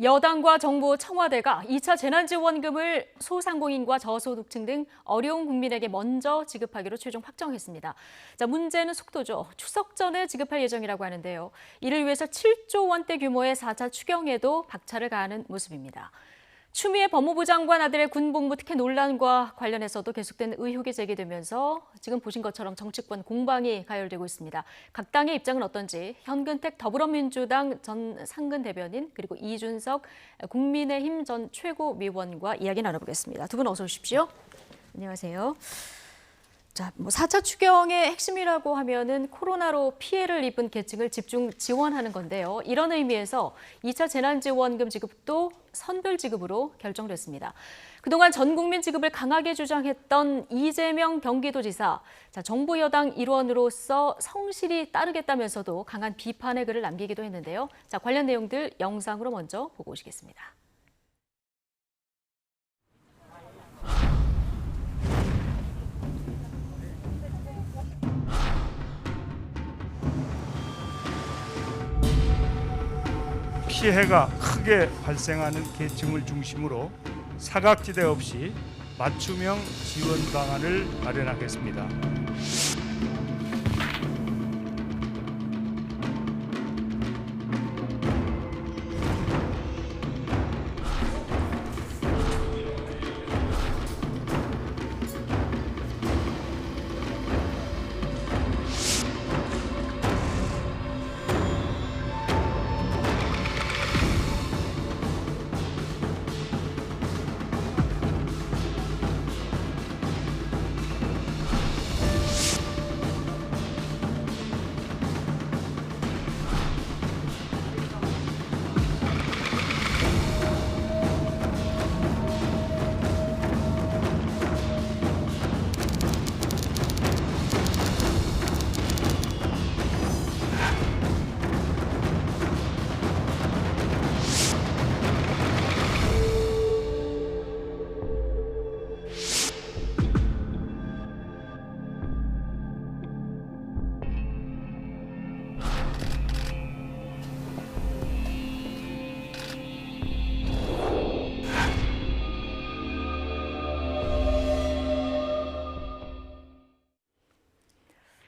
여당과 정부, 청와대가 2차 재난지원금을 소상공인과 저소득층 등 어려운 국민에게 먼저 지급하기로 최종 확정했습니다. 자, 문제는 속도죠. 추석 전에 지급할 예정이라고 하는데요. 이를 위해서 7조 원대 규모의 4차 추경에도 박차를 가하는 모습입니다. 추미애 법무부 장관 아들의 군복무 특혜 논란과 관련해서도 계속된 의혹이 제기되면서 지금 보신 것처럼 정치권 공방이 가열되고 있습니다. 각 당의 입장은 어떤지 현근택 더불어민주당 전 상근 대변인 그리고 이준석 국민의힘 전 최고위원과 이야기 나눠보겠습니다. 두 분 어서 오십시오. 안녕하세요. 자, 4차 추경의 핵심이라고 하면은 코로나로 피해를 입은 계층을 집중 지원하는 건데요. 이런 의미에서 2차 재난지원금 지급도 선별 지급으로 결정됐습니다. 그동안 전 국민 지급을 강하게 주장했던 이재명 경기도지사, 자, 정부 여당 일원으로서 성실히 따르겠다면서도 강한 비판의 글을 남기기도 했는데요. 자, 관련 내용들 영상으로 먼저 보고 오시겠습니다. 피해가 크게 발생하는 계층을 중심으로 사각지대 없이 맞춤형 지원 방안을 마련하겠습니다.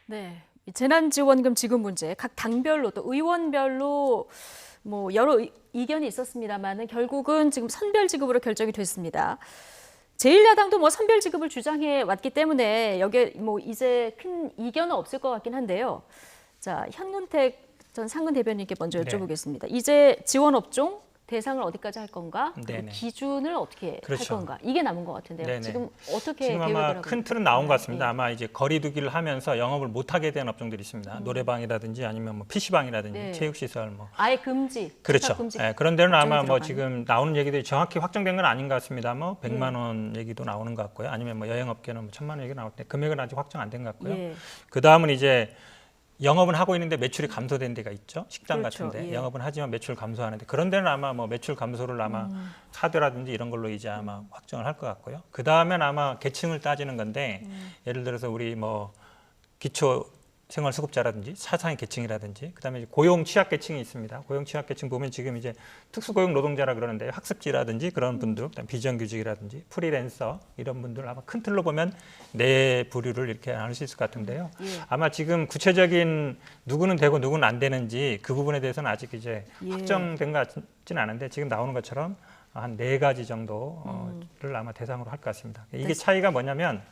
네, 재난지원금 지급 문제 각 당별로 또 의원별로 여러 이견이 있었습니다만은 결국은 지금 선별 지급으로 결정이 됐습니다. 제1야당도 선별 지급을 주장해 왔기 때문에 여기에 이제 큰 이견은 없을 것 같긴 한데요. 자, 현근택 전 상근 대변인께 먼저 여쭤보겠습니다. 이제 지원 업종 대상을 어디까지 할 건가? 그리고 기준을 어떻게 할 건가? 이게 남은 것 같은데요. 네네. 지금 어떻게 지금 계획을 아마 하고 큰 틀은 나온 것 같습니다. 아마 이제 거리두기를 하면서 영업을 못하게 된 업종들이 있습니다. 노래방이라든지 아니면 PC방이라든지 체육시설 아예 금지. 그렇죠. 금지. 그런 데는 아마 들어가는. 지금 나오는 얘기들이 정확히 확정된 건 아닌 것 같습니다. 100만 원 얘기도 나오는 것 같고요. 아니면 여행업계는 1,000만 원 얘기 나올 때 금액은 아직 확정 안 된 것 같고요. 그 다음은 이제 영업은 하고 있는데 매출이 감소된 데가 있죠. 식당 같은데 영업은 하지만 매출 감소하는데 그런 데는 아마 매출 감소를 아마 카드라든지 이런 걸로 이제 아마 확정을 할 것 같고요. 그 다음엔 아마 계층을 따지는 건데 예를 들어서 우리 기초 생활수급자라든지 사상의 계층이라든지 그다음에 이제 고용 취약 계층이 있습니다. 고용 취약 계층 보면 지금 이제 특수고용 노동자라 그러는데 학습지라든지 그런 분들, 그다음 비정규직이라든지 프리랜서 이런 분들 아마 큰 틀로 보면 네 부류를 이렇게 나눌 수 있을 것 같은데요. 아마 지금 구체적인 누구는 되고 누구는 안 되는지 그 부분에 대해서는 아직 이제 확정된 것 같지는 않은데 지금 나오는 것처럼 한 4가지 정도를 아마 대상으로 할 것 같습니다. 이게 차이가 뭐냐면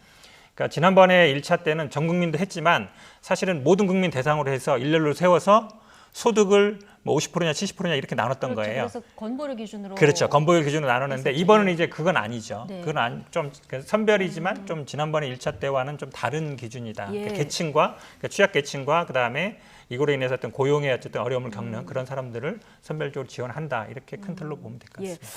그러니까 지난번에 1차 때는 전 국민도 했지만 사실은 모든 국민 대상으로 해서 일렬로 세워서 소득을 50%냐 70%냐 이렇게 나눴던 거예요. 그래서 건보료 기준으로. 그렇죠. 건보료 기준으로 나눴는데 이번은 이제 그건 아니죠. 그건 좀 선별이지만 좀 지난번에 1차 때와는 좀 다른 기준이다. 그러니까 계층과 취약 계층과 그다음에 이거로 인해서 어떤 고용의 어쨌든 어려움을 겪는 그런 사람들을 선별적으로 지원한다. 이렇게 큰 틀로 보면 될 것 같습니다.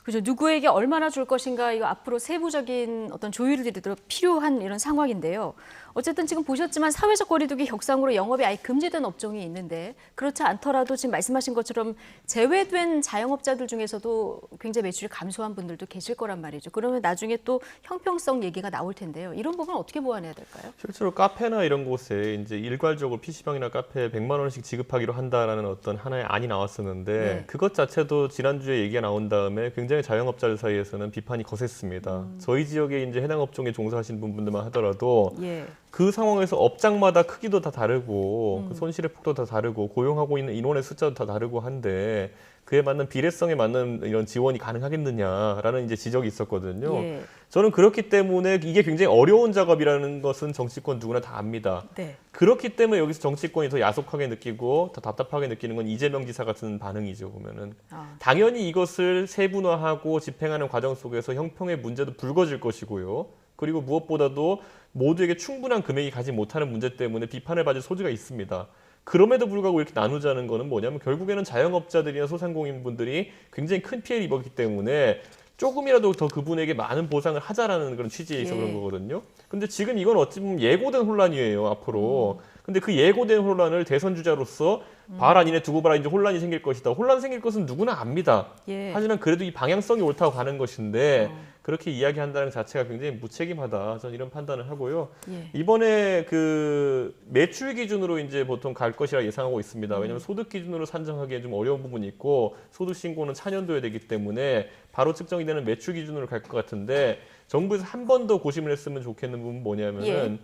그죠. 누구에게 얼마나 줄 것인가 이거 앞으로 세부적인 어떤 조율들이 필요한 이런 상황인데요. 어쨌든 지금 보셨지만 사회적 거리두기 격상으로 영업이 아예 금지된 업종이 있는데 그렇지 않더라도 지금 말씀하신 것처럼 제외된 자영업자들 중에서도 굉장히 매출이 감소한 분들도 계실 거란 말이죠. 그러면 나중에 또 형평성 얘기가 나올 텐데요. 이런 부분 어떻게 보완해야 될까요? 실제로 카페나 이런 곳에 이제 일괄적으로 PC방이나 카페 앞에 100만 원씩 지급하기로 한다라는 어떤 하나의 안이 나왔었는데 네. 그것 자체도 지난주에 얘기가 나온 다음에 굉장히 자영업자들 사이에서는 비판이 거셌습니다. 저희 지역에 이제 해당 업종에 종사하시는 분들만 하더라도 예. 그 상황에서 업장마다 크기도 다 다르고 그 손실의 폭도 다 다르고 고용하고 있는 인원의 숫자도 다 다르고 한데 그에 맞는 비례성에 맞는 이런 지원이 가능하겠느냐라는 이제 지적이 있었거든요. 예. 저는 그렇기 때문에 이게 굉장히 어려운 작업이라는 것은 정치권 누구나 다 압니다. 네. 그렇기 때문에 여기서 정치권이 더 야속하게 느끼고 더 답답하게 느끼는 건 이재명 지사 같은 반응이죠, 보면은. 아. 당연히 이것을 세분화하고 집행하는 과정 속에서 형평의 문제도 불거질 것이고요. 그리고 무엇보다도 모두에게 충분한 금액이 가지 못하는 문제 때문에 비판을 받을 소지가 있습니다. 그럼에도 불구하고 이렇게 나누자는 거는 뭐냐면 결국에는 자영업자들이나 소상공인분들이 굉장히 큰 피해를 입었기 때문에 조금이라도 더 그분에게 많은 보상을 하자라는 그런 취지에 있어 예. 그런 거거든요. 근데 지금 이건 어찌 보면 예고된 혼란이에요, 앞으로. 근데 그 예고된 혼란을 대선 주자로서 봐라, 니네 두고 봐라, 이제 혼란이 생길 것이다. 혼란 생길 것은 누구나 압니다. 예. 하지만 그래도 이 방향성이 옳다고 가는 것인데 그렇게 이야기한다는 자체가 굉장히 무책임하다. 저는 이런 판단을 하고요. 예. 이번에 그 매출 기준으로 이제 보통 갈 것이라 예상하고 있습니다. 왜냐하면 소득 기준으로 산정하기에 좀 어려운 부분이 있고 소득 신고는 차년도에 되기 때문에 바로 측정이 되는 매출 기준으로 갈 것 같은데 정부에서 한 번 더 고심을 했으면 좋겠는 부분은 뭐냐면은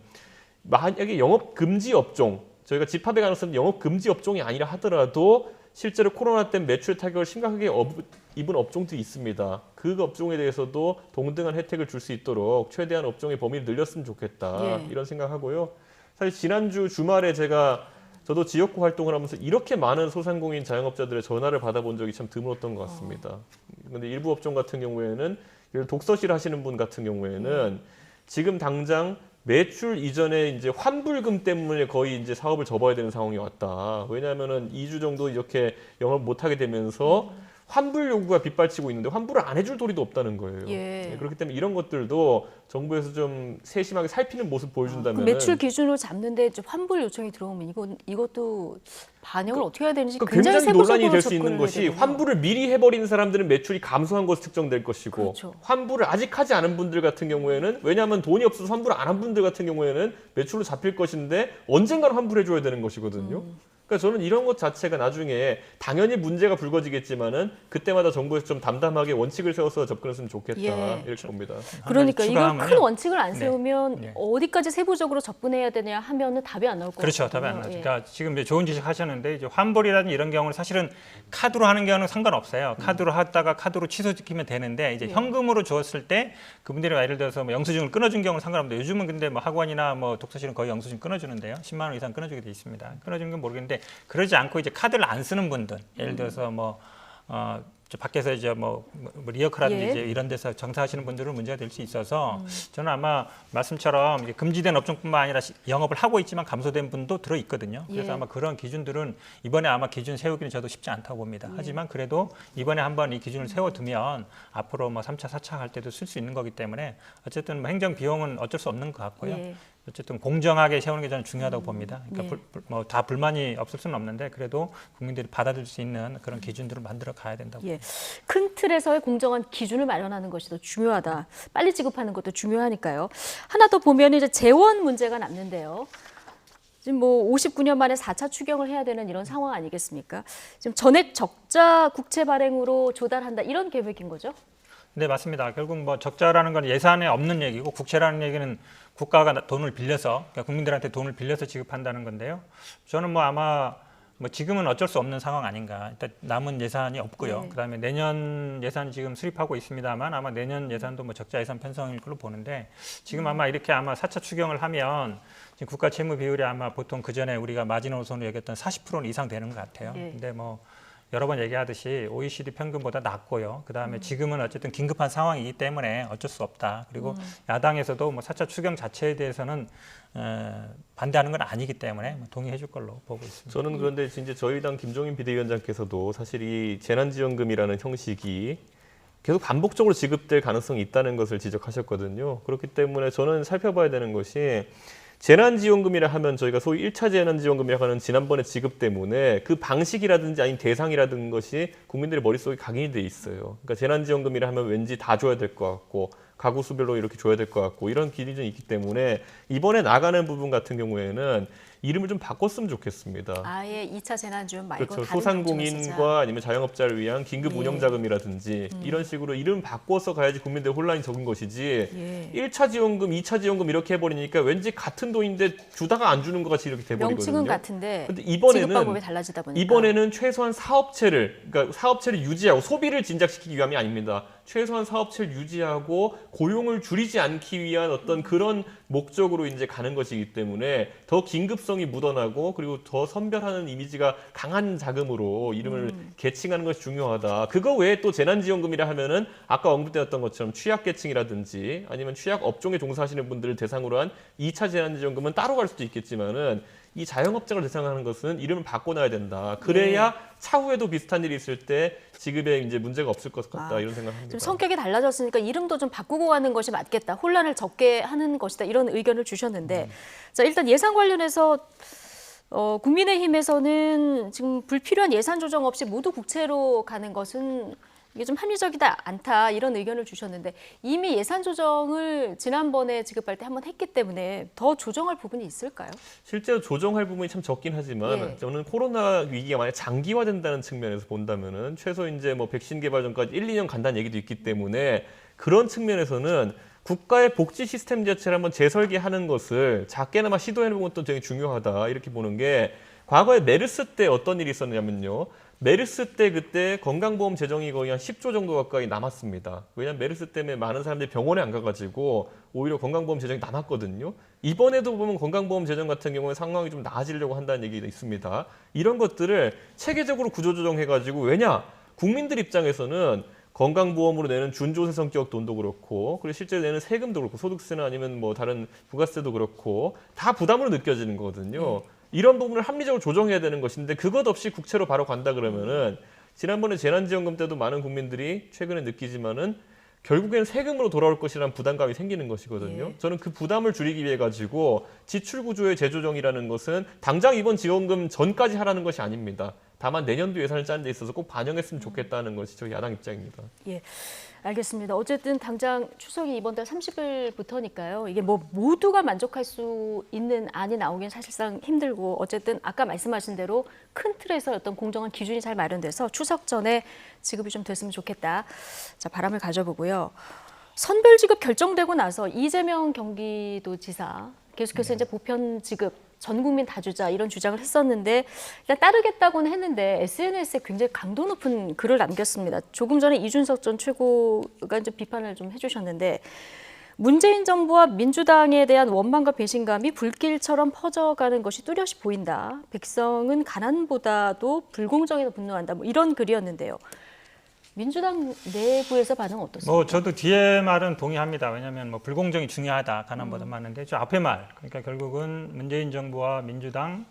만약에 영업 금지 업종, 저희가 집합의 가능성은 영업 금지 업종이 아니라 하더라도 실제로 코로나 때문에 매출 타격을 심각하게 입은 업종들이 있습니다. 그 업종에 대해서도 동등한 혜택을 줄 수 있도록 최대한 업종의 범위를 늘렸으면 좋겠다. 예. 이런 생각하고요. 사실 지난주 주말에 저도 지역구 활동을 하면서 이렇게 많은 소상공인 자영업자들의 전화를 받아본 적이 참 드물었던 것 같습니다. 근데 일부 업종 같은 경우에는 독서실 하시는 분 같은 경우에는 지금 당장 매출 이전에 이제 환불금 때문에 거의 이제 사업을 접어야 되는 상황이 왔다. 왜냐하면은 2주 정도 이렇게 영업 못 하게 되면서 환불 요구가 빗발치고 있는데 환불을 안 해줄 도리도 없다는 거예요. 예. 네, 그렇기 때문에 이런 것들도 정부에서 좀 세심하게 살피는 모습 보여준다면 그 매출 기준으로 잡는데 좀 환불 요청이 들어오면 이것도 반영을 어떻게 해야 되는지 그러니까 굉장히 굉장히 논란이 세부적으로 될 수 있는 접근을 것이 해야 되군요. 환불을 미리 해버리는 사람들은 매출이 감소한 것으로 측정될 것이고 그렇죠. 환불을 아직 하지 않은 분들 같은 경우에는 왜냐하면 돈이 없어서 환불을 안 한 분들 같은 경우에는 매출로 잡힐 것인데 언젠가는 환불해줘야 되는 것이거든요. 그러니까 저는 이런 것 자체가 나중에 당연히 문제가 불거지겠지만은 그때마다 정부에서 좀 담담하게 원칙을 세워서 접근했으면 좋겠다 예. 이렇게 봅니다. 그러니까 이거 추가하면요. 큰 원칙을 안 네. 세우면 네. 어디까지 세부적으로 접근해야 되냐 하면은 답이 안 나올 것 그렇죠. 같거든요. 답이 안 나죠. 예. 그러니까 지금 이제 좋은 지식 하셨는데 이제 환불이라든지 이런 경우는 사실은 카드로 하는 경우는 상관없어요. 카드로 하다가 카드로 취소시키면 되는데 이제 예. 현금으로 줬을 때 그분들이 예를 들어서 뭐 영수증을 끊어준 경우는 상관없는데 요즘은 근데 뭐 학원이나 뭐 독서실은 거의 영수증 끊어주는데요. 10만 원 이상 끊어주게 돼 있습니다. 끊어주는 건 모르겠는데 그러지 않고 이제 카드를 안 쓰는 분들 예를 들어서 저 밖에서 이제 뭐 리어카라든지 예. 이제 이런 데서 정사하시는 분들은 문제가 될 수 있어서 저는 아마 말씀처럼 이게 금지된 업종뿐만 아니라 영업을 하고 있지만 감소된 분도 들어 있거든요. 그래서 예. 아마 그런 기준들은 이번에 아마 기준 세우기는 저도 쉽지 않다고 봅니다. 하지만 그래도 이번에 한번 이 기준을 세워두면 앞으로 뭐 3차, 4차 할 때도 쓸 수 있는 거기 때문에 어쨌든 뭐 행정 비용은 어쩔 수 없는 것 같고요. 예. 어쨌든 공정하게 세우는 게 저는 중요하다고 봅니다. 그러니까 예. 뭐 다 불만이 없을 수는 없는데 그래도 국민들이 받아들일 수 있는 그런 기준들을 만들어 가야 된다고. 예. 큰 틀에서의 공정한 기준을 마련하는 것이 더 중요하다. 빨리 지급하는 것도 중요하니까요. 하나 더 보면 이제 재원 문제가 남는데요. 지금 뭐 59년 만에 4차 추경을 해야 되는 이런 상황 아니겠습니까? 지금 전액 적자 국채 발행으로 조달한다 이런 계획인 거죠? 네, 맞습니다. 결국 뭐 적자라는 건 예산에 없는 얘기고 국채라는 얘기는 국가가 돈을 빌려서 그러니까 국민들한테 돈을 빌려서 지급한다는 건데요. 저는 뭐 아마 뭐 지금은 어쩔 수 없는 상황 아닌가. 일단 남은 예산이 없고요. 네. 그다음에 내년 예산 지금 수립하고 있습니다만 아마 내년 예산도 뭐 적자 예산 편성일 걸로 보는데 지금 아마 이렇게 아마 4차 추경을 하면 지금 국가 채무 비율이 아마 보통 그 전에 우리가 마지노선으로 얘기했던 40% 이상 되는 것 같아요. 네. 근데 뭐 여러 번 얘기하듯이 OECD 평균보다 낮고요. 그다음에 지금은 어쨌든 긴급한 상황이기 때문에 어쩔 수 없다. 그리고 야당에서도 뭐 4차 추경 자체에 대해서는 반대하는 건 아니기 때문에 동의해 줄 걸로 보고 있습니다. 저는 그런데 이제 저희 당 김종인 비대위원장께서도 사실 이 재난지원금이라는 형식이 계속 반복적으로 지급될 가능성이 있다는 것을 지적하셨거든요. 그렇기 때문에 저는 살펴봐야 되는 것이 재난지원금이라 하면 저희가 소위 1차 재난지원금이라고 하는 지난번에 지급 때문에 그 방식이라든지 아니면 대상이라든 것이 국민들의 머릿속에 각인이 돼 있어요. 그러니까 재난지원금이라 하면 왠지 다 줘야 될 것 같고 가구 수별로 이렇게 줘야 될 것 같고 이런 기준이 있기 때문에 이번에 나가는 부분 같은 경우에는 이름을 좀 바꿨으면 좋겠습니다. 아예 2차 재난지원 말고 그렇죠. 다른 방식으로 쓰자. 소상공인과 아니면 자영업자를 위한 긴급 예. 운영자금이라든지 이런 식으로 이름 바꿔서 가야지 국민들 혼란이 적은 것이지 예. 1차 지원금, 2차 지원금 이렇게 해버리니까 왠지 같은 돈인데 주다가 안 주는 것 같이 이렇게 돼버리거든요. 명칭은 같은데 근데 지급 방법이 달라지다 보니까 이번에는 최소한 그러니까 사업체를 유지하고 소비를 진작시키기 위함이 아닙니다. 최소한 사업체를 유지하고 고용을 줄이지 않기 위한 어떤 그런 목적으로 이제 가는 것이기 때문에 더 긴급성이 묻어나고 그리고 더 선별하는 이미지가 강한 자금으로 이름을 계칭하는 것이 중요하다. 그거 외에 또 재난지원금이라 하면은 아까 언급되었던 것처럼 취약계층이라든지 아니면 취약 업종에 종사하시는 분들을 대상으로 한 2차 재난지원금은 따로 갈 수도 있겠지만은 이 자영업자를 대상하는 것은 이름을 바꿔놔야 된다. 그래야 차후에도 비슷한 일이 있을 때 지급에 이제 문제가 없을 것 같다. 이런 생각합니다. 좀 성격이 달라졌으니까 이름도 좀 바꾸고 가는 것이 맞겠다. 혼란을 적게 하는 것이다. 이런 의견을 주셨는데 자 일단 예산 관련해서 국민의힘에서는 지금 불필요한 예산 조정 없이 모두 국채로 가는 것은 이게 좀 합리적이다 않다 이런 의견을 주셨는데 이미 예산 조정을 지난번에 지급할 때 한번 했기 때문에 더 조정할 부분이 있을까요? 실제로 조정할 부분이 참 적긴 하지만 예. 저는 코로나 위기가 만약 장기화된다는 측면에서 본다면은 최소 이제 뭐 백신 개발 전까지 1, 2년 간다는 얘기도 있기 때문에 그런 측면에서는 국가의 복지 시스템 자체를 한번 재설계하는 것을 작게나마 시도해보는 것도 되게 중요하다 이렇게 보는 게 과거에 메르스 때 어떤 일이 있었냐면요. 메르스 때 그때 건강보험 재정이 거의 한 10조 정도 가까이 남았습니다. 왜냐하면 메르스 때문에 많은 사람들이 병원에 안 가가지고 오히려 건강보험 재정이 남았거든요. 이번에도 보면 건강보험 재정 같은 경우에 상황이 좀 나아지려고 한다는 얘기가 있습니다. 이런 것들을 체계적으로 구조조정해가지고 왜냐? 국민들 입장에서는 건강보험으로 내는 준조세 성격 돈도 그렇고 그리고 실제로 내는 세금도 그렇고 소득세나 아니면 뭐 다른 부가세도 그렇고 다 부담으로 느껴지는 거거든요. 이런 부분을 합리적으로 조정해야 되는 것인데 그것 없이 국채로 바로 간다 그러면은 지난번에 재난지원금 때도 많은 국민들이 최근에 느끼지만은 결국엔 세금으로 돌아올 것이라는 부담감이 생기는 것이거든요. 예. 저는 그 부담을 줄이기 위해 가지고 지출 구조의 재조정이라는 것은 당장 이번 지원금 전까지 하라는 것이 아닙니다. 다만 내년도 예산을 짜는 데 있어서 꼭 반영했으면 좋겠다는 것이 저희 야당 입장입니다. 예, 알겠습니다. 어쨌든 당장 추석이 이번 달 30일부터니까요. 이게 뭐 모두가 만족할 수 있는 안이 나오긴 사실상 힘들고 어쨌든 아까 말씀하신 대로 큰 틀에서 어떤 공정한 기준이 잘 마련돼서 추석 전에 지급이 좀 됐으면 좋겠다. 자, 바람을 가져보고요. 선별 지급 결정되고 나서 이재명 경기도지사 계속해서 이제 보편 지급 전 국민 다 주자 이런 주장을 했었는데 일단 따르겠다고는 했는데 SNS에 굉장히 강도 높은 글을 남겼습니다. 조금 전에 이준석 전 최고가 이제 비판을 좀 해주셨는데 문재인 정부와 민주당에 대한 원망과 배신감이 불길처럼 퍼져가는 것이 뚜렷이 보인다. 백성은 가난보다도 불공정에도 분노한다. 뭐 이런 글이었는데요. 민주당 내부에서 반응은 어떻습니까? 뭐 저도 뒤에 말은 동의합니다. 왜냐하면 뭐 불공정이 중요하다, 가난보다 많은데 저 앞에 말, 그러니까 결국은 문재인 정부와 민주당에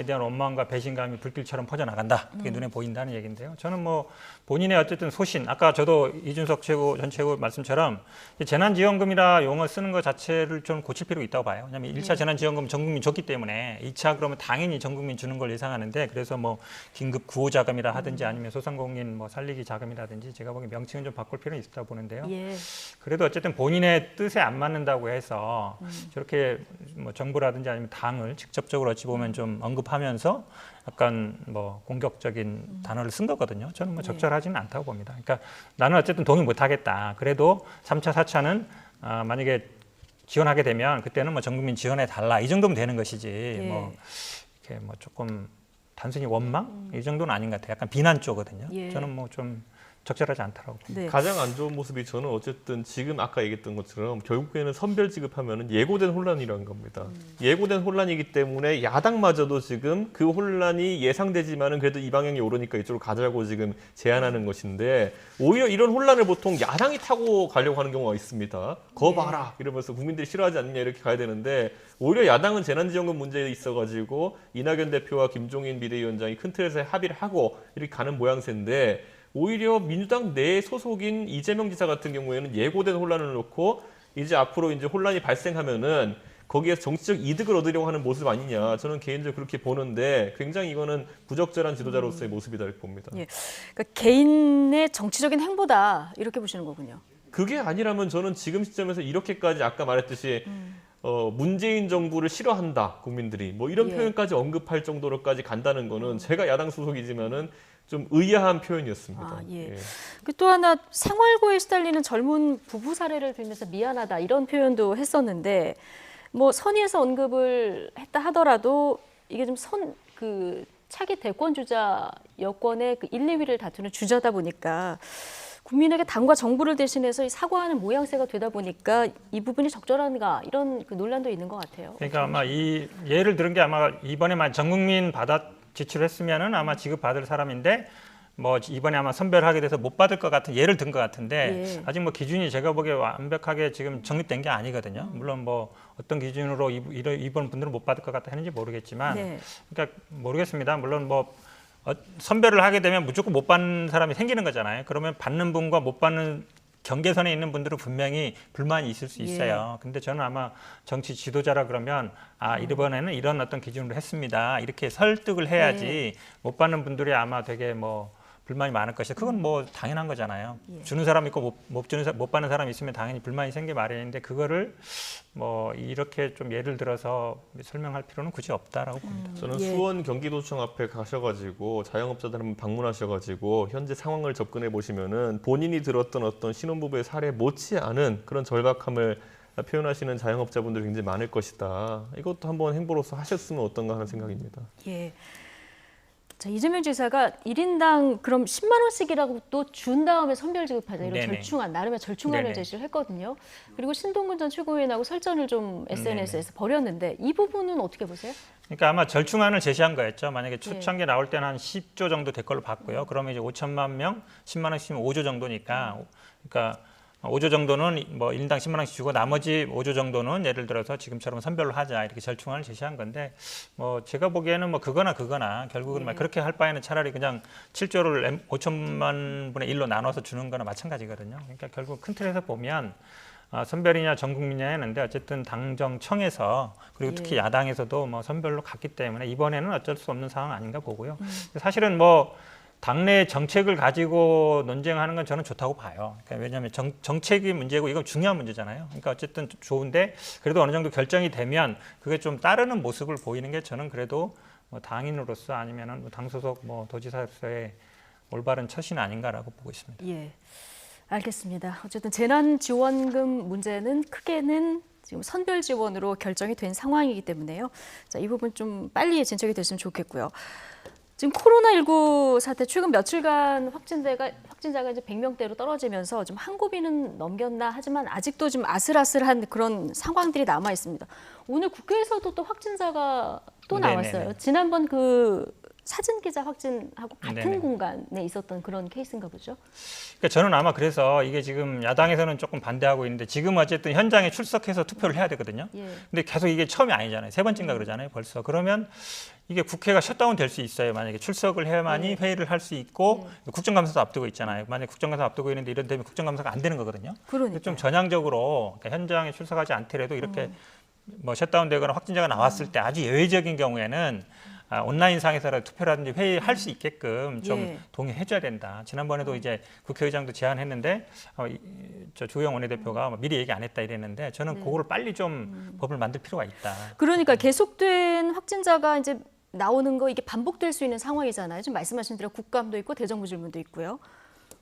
대한 원망과 배신감이 불길처럼 퍼져나간다. 그게 눈에 보인다는 얘기인데요. 저는 뭐 본인의 어쨌든 소신, 아까 저도 이준석 전 최고 말씀처럼 재난지원금이라 용어 쓰는 것 자체를 좀 고칠 필요가 있다고 봐요. 왜냐하면 1차 재난지원금 전 국민 줬기 때문에 2차 그러면 당연히 전 국민 주는 걸 예상하는데 그래서 뭐 긴급 구호자금이라 하든지 아니면 소상공인 뭐 살리기 자금이라든지 제가 보기엔 명칭은 좀 바꿀 필요는 있다고 보는데요. 예. 그래도 어쨌든 본인의 뜻에 안 맞는다고 해서 저렇게 뭐 정부라든지 아니면 당을 직접적으로 어찌 보면 좀 언급하면서 약간 뭐 공격적인 단어를 쓴 거거든요. 저는 뭐 적절하지는 않다고 봅니다. 그러니까 나는 어쨌든 동의 못 하겠다. 그래도 3차, 4차는 만약에 지원하게 되면 그때는 뭐 전 국민 지원해 달라. 이 정도면 되는 것이지. 예. 뭐 이렇게 뭐 조금 단순히 원망 이 정도는 아닌 것 같아요. 약간 비난 쪽거든요. 예. 저는 뭐 좀 적절하지 않다라고 봅니다. 네. 가장 안 좋은 모습이 저는 어쨌든 지금 아까 얘기했던 것처럼 결국에는 선별 지급하면은 예고된 혼란이라는 겁니다. 예고된 혼란이기 때문에 야당마저도 지금 그 혼란이 예상되지만은 그래도 이 방향이 오르니까 이쪽으로 가자고 지금 제안하는 것인데 오히려 이런 혼란을 보통 야당이 타고 가려고 하는 경우가 있습니다. 거 봐라 이러면서 국민들이 싫어하지 않느냐 이렇게 가야 되는데 오히려 야당은 재난지원금 문제에 있어가지고 이낙연 대표와 김종인 비대위원장이 큰 틀에서 합의를 하고 이렇게 가는 모양새인데 오히려 민주당 내 소속인 이재명 지사 같은 경우에는 예고된 혼란을 놓고 이제 앞으로 이제 혼란이 발생하면은 거기에서 정치적 이득을 얻으려고 하는 모습 아니냐. 저는 개인적으로 그렇게 보는데 굉장히 이거는 부적절한 지도자로서의 모습이다 이렇게 봅니다. 예. 그러니까 개인의 정치적인 행보다 이렇게 보시는 거군요. 그게 아니라면 저는 지금 시점에서 이렇게까지 아까 말했듯이 문재인 정부를 싫어한다 국민들이 뭐 이런 예. 표현까지 언급할 정도로까지 간다는 거는 제가 야당 소속이지만은 좀 의아한 표현이었습니다. 아, 예. 예. 또 하나 생활고에 시달리는 젊은 부부 사례를 들면서 미안하다 이런 표현도 했었는데 뭐 선의에서 언급을 했다 하더라도 이게 좀 차기 대권 주자 여권의 그 1, 2위를 다투는 주자다 보니까 국민에게 당과 정부를 대신해서 사과하는 모양새가 되다 보니까 이 부분이 적절한가 이런 그 논란도 있는 것 같아요. 그러니까 아마 이 예를 들은 게 아마 이번에만 전 국민 지출을 했으면은 아마 지급받을 사람인데 뭐 이번에 아마 선별하게 돼서 못 받을 것 같은 예를 든 것 같은데 예. 아직 뭐 기준이 제가 보기에 완벽하게 지금 정립된 게 아니거든요. 물론 뭐 어떤 기준으로 이번 분들은 못 받을 것 같다 했는지 모르겠지만 네. 그러니까 모르겠습니다. 물론 뭐 선별을 하게 되면 무조건 못 받는 사람이 생기는 거잖아요. 그러면 받는 분과 못 받는 경계선에 있는 분들은 분명히 불만이 있을 수 있어요. 근데 저는 아마 정치 지도자라 그러면 이번에는 이런 어떤 기준으로 했습니다. 이렇게 설득을 해야지 못 받는 분들이 아마 되게 뭐 불만이 많을 것이다. 그건 뭐 당연한 거잖아요. 주는 사람 있고 못 받는 사람이 있으면 당연히 불만이 생기 마련인데 그거를 뭐 이렇게 좀 예를 들어서 설명할 필요는 굳이 없다라고 봅니다. 저는 예. 수원 경기도청 앞에 가셔가지고 자영업자들 한번 방문하셔가지고 현재 상황을 접근해 보시면은 본인이 들었던 어떤 신혼부부의 사례 못지않은 그런 절박함을 표현하시는 자영업자분들이 굉장히 많을 것이다. 이것도 한번 행보로서 하셨으면 어떤가 하는 생각입니다. 예. 자, 이재명 지사가 1인당 그럼 10만 원씩이라고 또 준 다음에 선별 지급하자 이런 네네. 절충안, 나름의 절충안을 네네. 제시를 했거든요. 그리고 신동근 전 최고위원하고 설전을 좀 SNS에서 벌였는데 이 부분은 어떻게 보세요? 그러니까 아마 절충안을 제시한 거였죠. 만약에 초창기에 나올 때는 한 10조 정도 될 걸로 봤고요. 그러면 이제 5천만 명, 10만 원씩이면 5조 정도니까 그러니까 5조 정도는 뭐 1인당 10만 원씩 주고 나머지 5조 정도는 예를 들어서 지금처럼 선별로 하자 이렇게 절충안을 제시한 건데 뭐 제가 보기에는 뭐 그거나 결국은 막 그렇게 할 바에는 차라리 그냥 7조를 5천만 분의 1로 나눠서 주는 거나 마찬가지거든요. 그러니까 결국 큰 틀에서 보면 선별이냐 전국민이냐 했는데 어쨌든 당정청에서 그리고 특히 야당에서도 뭐 선별로 갔기 때문에 이번에는 어쩔 수 없는 상황 아닌가 보고요. 사실은 뭐 당내 정책을 가지고 논쟁하는 건 저는 좋다고 봐요. 그러니까 왜냐하면 정책이 문제고 이건 중요한 문제잖아요. 그러니까 어쨌든 좋은데 그래도 어느 정도 결정이 되면 그게 좀 따르는 모습을 보이는 게 저는 그래도 뭐 당인으로서 아니면은 당 소속 뭐 도지사로서의 올바른 처신 아닌가라고 보고 있습니다. 예, 알겠습니다. 어쨌든 재난지원금 문제는 크게는 지금 선별 지원으로 결정이 된 상황이기 때문에요. 자, 이 부분 좀 빨리 진척이 됐으면 좋겠고요. 지금 코로나19 사태 최근 며칠간 확진자가 이제 100명대로 떨어지면서 좀 한 고비는 넘겼나 하지만 아직도 좀 아슬아슬한 그런 상황들이 남아 있습니다. 오늘 국회에서도 또 확진자가 또 나왔어요. 네네네. 지난번 그 사진 기자 확진하고 같은 네네. 공간에 있었던 그런 케이스인가 보죠. 그러니까 저는 아마 그래서 이게 지금 야당에서는 조금 반대하고 있는데 지금 어쨌든 현장에 출석해서 투표를 해야 되거든요. 예. 근데 계속 이게 처음이 아니잖아요. 세 번째인가 그러잖아요. 벌써. 그러면 이게 국회가 셧다운 될 수 있어요. 만약에 출석을 해야만이 회의를 할 수 있고 국정감사도 앞두고 있잖아요. 만약에 국정감사 앞두고 있는데 이런 되면 국정감사가 안 되는 거거든요. 그러니까 좀 전향적으로 그러니까 현장에 출석하지 않더라도 이렇게 뭐 셧다운되거나 확진자가 나왔을 때 아주 예외적인 경우에는 온라인상에서라도 투표라든지 회의할 수 있게끔 좀 예. 동의해줘야 된다. 지난번에도 이제 국회의장도 제안했는데 저 주호영 원내대표가 뭐 미리 얘기 안 했다 이랬는데 저는 그거를 빨리 좀 법을 만들 필요가 있다. 그러니까 계속된 확진자가 이제 나오는 거 이게 반복될 수 있는 상황이잖아요. 지금 말씀하신 대로 국감도 있고 대정부 질문도 있고요.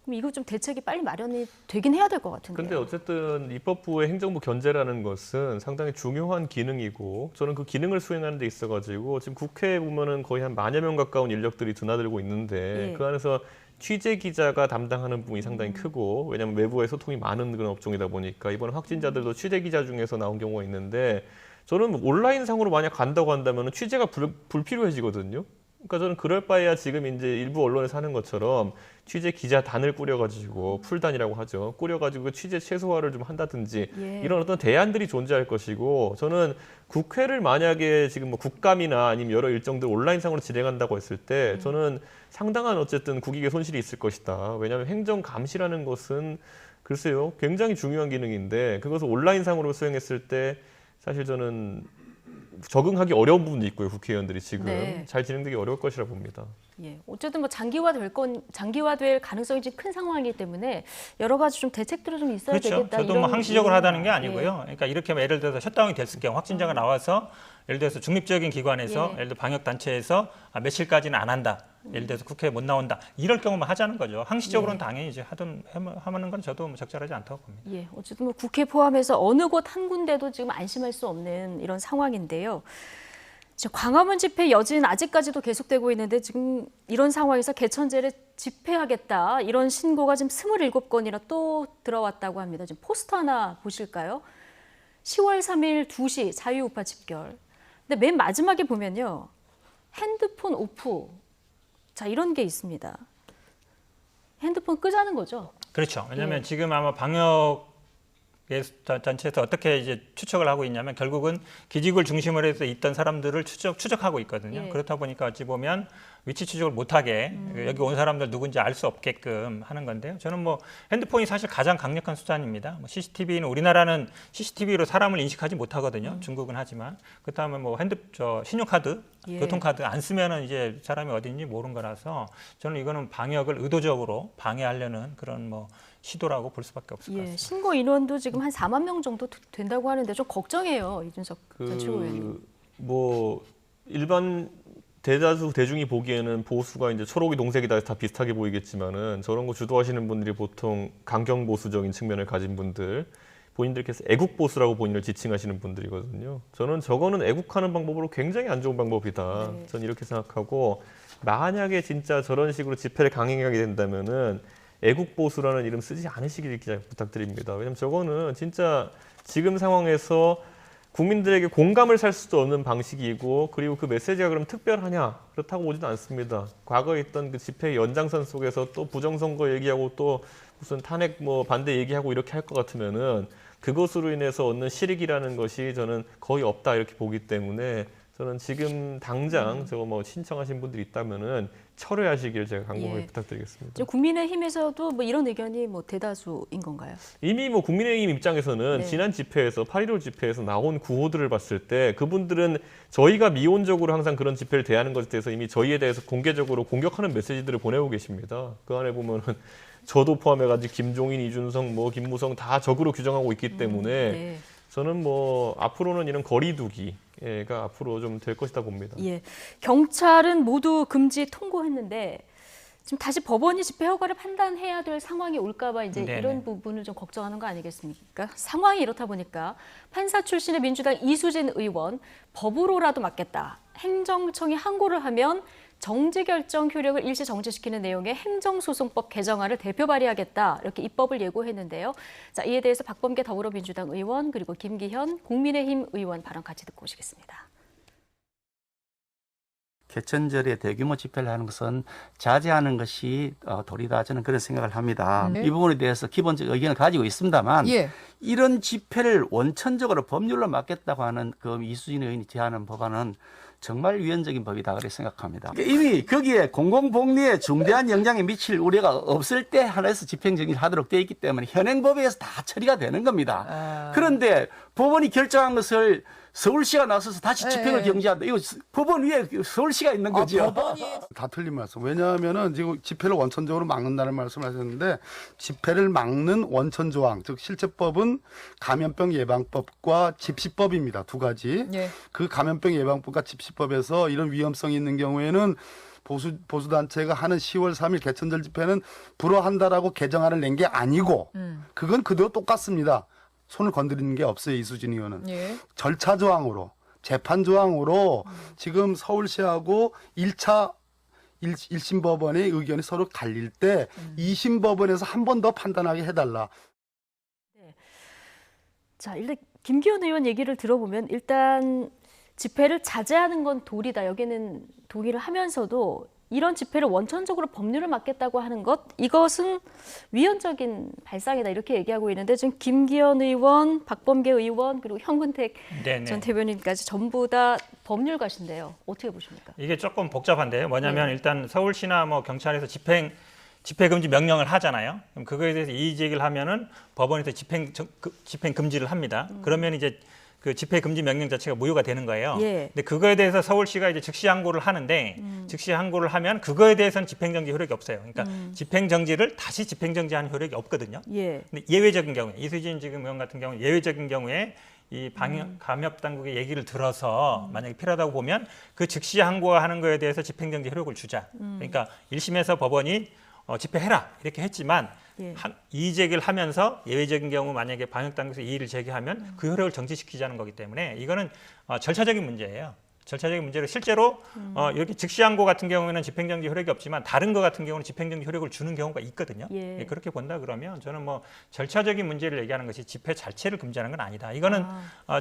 그럼 이거 좀 대책이 빨리 마련이 되긴 해야 될 것 같은데요. 근데 어쨌든 입법부의 행정부 견제라는 것은 상당히 중요한 기능이고 저는 그 기능을 수행하는 데 있어가지고 지금 국회에 보면은 거의 한 10,000여 명 가까운 인력들이 드나들고 있는데 예. 그 안에서 취재 기자가 담당하는 부분이 상당히 크고 왜냐하면 외부의 소통이 많은 그런 업종이다 보니까 이번 확진자들도 취재 기자 중에서 나온 경우가 있는데 저는 온라인상으로 만약 간다고 한다면 취재가 불필요해지거든요. 그러니까 저는 그럴 바에야 지금 이제 일부 언론에서 하는 것처럼 취재 기자단을 꾸려가지고 풀단이라고 하죠. 꾸려가지고 취재 최소화를 좀 한다든지 예. 이런 어떤 대안들이 존재할 것이고 저는 국회를 만약에 지금 뭐 국감이나 아니면 여러 일정들 온라인상으로 진행한다고 했을 때 저는 상당한 어쨌든 국익에 손실이 있을 것이다. 왜냐하면 행정 감시라는 것은 글쎄요 굉장히 중요한 기능인데 그것을 온라인상으로 수행했을 때 사실 저는 적응하기 어려운 부분도 있고요. 국회의원들이 지금 네. 잘 진행되기 어려울 것이라 봅니다. 예, 어쨌든 뭐 장기화될 가능성이 좀 큰 상황이기 때문에 여러 가지 좀 대책들이 좀 있어야 그렇죠. 되겠다. 저도 이런 뭐 항시적으로 하다는 게 예. 아니고요. 그러니까 이렇게 뭐 예를 들어서 셧다운이 됐을 경우 확진자가 나와서 예를 들어서 중립적인 기관에서 예를 들어 방역 단체에서 며칠까지는 안 한다. 예를 들어서 국회에 못 나온다. 이럴 경우만 하자는 거죠. 항시적으로는 당연히 이제 하는 건 저도 뭐 적절하지 않다고 봅니다. 예, 어쨌든 뭐 국회 포함해서 어느 곳 한 군데도 지금 안심할 수 없는 이런 상황인데요. 지금 광화문 집회 여진 아직까지도 계속되고 있는데 지금 이런 상황에서 개천절에 집회하겠다 이런 신고가 지금 27건이나 또 들어왔다고 합니다. 지금 포스터 하나 보실까요? 10월 3일 2시 자유우파 집결. 근데 맨 마지막에 보면요. 핸드폰 오프. 자, 이런 게 있습니다. 핸드폰 끄자는 거죠. 그렇죠. 왜냐하면 지금 아마 방역 단체에서 어떻게 이제 추적을 하고 있냐면 결국은 기직을 중심으로 해서 있던 사람들을 추적하고 있거든요. 예. 그렇다 보니까 어찌 보면 위치 추적을 못하게 여기 온 사람들 누군지 알 수 없게끔 하는 건데요. 저는 뭐 핸드폰이 사실 가장 강력한 수단입니다. 뭐 CCTV는 우리나라는 CCTV로 사람을 인식하지 못하거든요. 중국은 하지만 그렇다면 뭐 신용카드, 예. 교통카드 안 쓰면은 이제 사람이 어딘지 모르는 거라서 저는 이거는 방역을 의도적으로 방해하려는 그런 뭐 시도라고 볼 수밖에 없을 것 예, 같습니다. 신고 인원도 지금 한 4만 명 정도 된다고 하는데 좀 걱정해요, 이준석 전 최고위원님. 뭐 일반 대다수 대중이 보기에는 보수가 이제 초록이 동색이다 다 비슷하게 보이겠지만은 저런 거 주도하시는 분들이 보통 강경 보수적인 측면을 가진 분들, 본인들께서 애국 보수라고 본인을 지칭하시는 분들이거든요. 저는 저거는 애국하는 방법으로 굉장히 안 좋은 방법이다. 네. 저는 이렇게 생각하고 만약에 진짜 저런 식으로 집회를 강행하게 된다면은 애국 보수라는 이름 쓰지 않으시길 부탁드립니다. 왜냐면 저거는 진짜 지금 상황에서 국민들에게 공감을 살 수도 없는 방식이고 그리고 그 메시지가 그럼 특별하냐? 그렇다고 보지는 않습니다. 과거에 있던 그 집회 연장선 속에서 또 부정선거 얘기하고 또 무슨 탄핵 뭐 반대 얘기하고 이렇게 할 것 같으면은 그것으로 인해서 얻는 실익이라는 것이 저는 거의 없다 이렇게 보기 때문에 저는 지금 당장 저거 뭐 신청하신 분들이 있다면은 철회하시길 제가 간곡하게 예. 부탁드리겠습니다. 지금 국민의힘에서도 뭐 이런 의견이 뭐 대다수인 건가요? 이미 뭐 국민의힘 입장에서는 네. 지난 집회에서 8.15 집회에서 나온 구호들을 봤을 때 그분들은 저희가 미온적으로 항상 그런 집회를 대하는 것에 대해서 이미 저희에 대해서 공개적으로 공격하는 메시지들을 보내고 계십니다. 그 안에 보면은 저도 포함해가지고 김종인, 이준석, 뭐 김무성 다 적으로 규정하고 있기 때문에 네. 저는 뭐 앞으로는 이런 거리두기가 앞으로 좀 될 것이다 봅니다. 예, 경찰은 모두 금지 통고했는데 지금 다시 법원이 집회 허가를 판단해야 될 상황이 올까봐 이제 네네. 이런 부분을 좀 걱정하는 거 아니겠습니까? 상황이 이렇다 보니까 판사 출신의 민주당 이수진 의원 법으로라도 막겠다. 행정청이 항고를 하면 정지 결정 효력을 일시 정지시키는 내용의 행정소송법 개정안을 대표 발의하겠다. 이렇게 입법을 예고했는데요. 자, 이에 대해서 박범계 더불어민주당 의원 그리고 김기현 국민의힘 의원 발언 같이 듣고 오시겠습니다. 개천절에 대규모 집회를 하는 것은 자제하는 것이 도리다 저는 그런 생각을 합니다. 이 부분에 대해서 기본적 의견을 가지고 있습니다만 이런 집회를 원천적으로 법률로 막겠다고 하는 그 이수진 의원이 제안한 법안은 정말 위헌적인 법이다 그렇게 생각합니다. 이미 거기에 공공복리에 중대한 영향이 미칠 우려가 없을 때 하나에서 집행정지를 하도록 되어 있기 때문에 현행법에서 다 처리가 되는 겁니다. 그런데 법원이 결정한 것을 서울시가 나서서 다시 집행을 정지한다. 이거 법원 위에 서울시가 있는 거죠. 다 틀린 말씀. 왜냐하면은 지금 집회를 원천적으로 막는다는 말씀하셨는데 집회를 막는 원천 조항, 즉 실제법은 감염병 예방법과 집시법입니다. 두 가지. 그 감염병 예방법과 집시법에서 이런 위험성이 있는 경우에는 보수단체가 하는 10월 3일 개천절 집회는 불허한다라고 개정안을 낸 게 아니고 그건 그대로 똑같습니다. 손을 건드리는 게 없어요, 이수진 의원은. 절차 조항으로, 재판 조항으로 지금 서울시하고 1심 법원의 의견이 서로 갈릴 때 2심 법원에서 한 번 더 판단하게 해달라. 자, 일단 김기현 의원 얘기를 들어보면 일단 집회를 자제하는 건 도리다. 여기는 동의를 하면서도 이런 집회를 원천적으로 법률을 막겠다고 하는 것, 이것은 위헌적인 발상이다. 이렇게 얘기하고 있는데 지금 김기현 의원, 박범계 의원, 그리고 현근택 전 대변인까지 전부 다 법률가신데요. 어떻게 보십니까? 이게 조금 복잡한데요. 뭐냐면 일단 서울시나 뭐 경찰에서 집회 금지 명령을 하잖아요. 그럼 그거에 대해서 이의 제기를 하면은 법원에서 집행 금지를 합니다. 그러면 이제 그 집회 금지 명령 자체가 무효가 되는 거예요. 예. 근데 그거에 대해서 서울시가 이제 즉시 항고를 하는데 즉시 항고를 하면 그거에 대해서는 집행정지 효력이 없어요. 그러니까 집행정지를 다시 집행정지하는 효력이 없거든요. 예. 근데 예외적인 경우에 이수진 지금 의원 같은 경우 예외적인 경우에 이 감협 당국의 얘기를 들어서 만약에 필요하다고 보면 그 즉시 항고하는 거에 대해서 집행정지 효력을 주자. 그러니까 1심에서 법원이 집회해라 이렇게 했지만 예. 이의 제기를 하면서 예외적인 경우 만약에 방역당국에서 이의를 제기하면 그 효력을 정지시키자는 거기 때문에 이거는 절차적인 문제예요. 절차적인 문제로 실제로 이렇게 즉시항고 같은 경우에는 집행정지 효력이 없지만 다른 거 같은 경우는 집행정지 효력을 주는 경우가 있거든요. 예. 그렇게 본다 그러면 저는 뭐 절차적인 문제를 얘기하는 것이 집회 자체를 금지하는 건 아니다. 이거는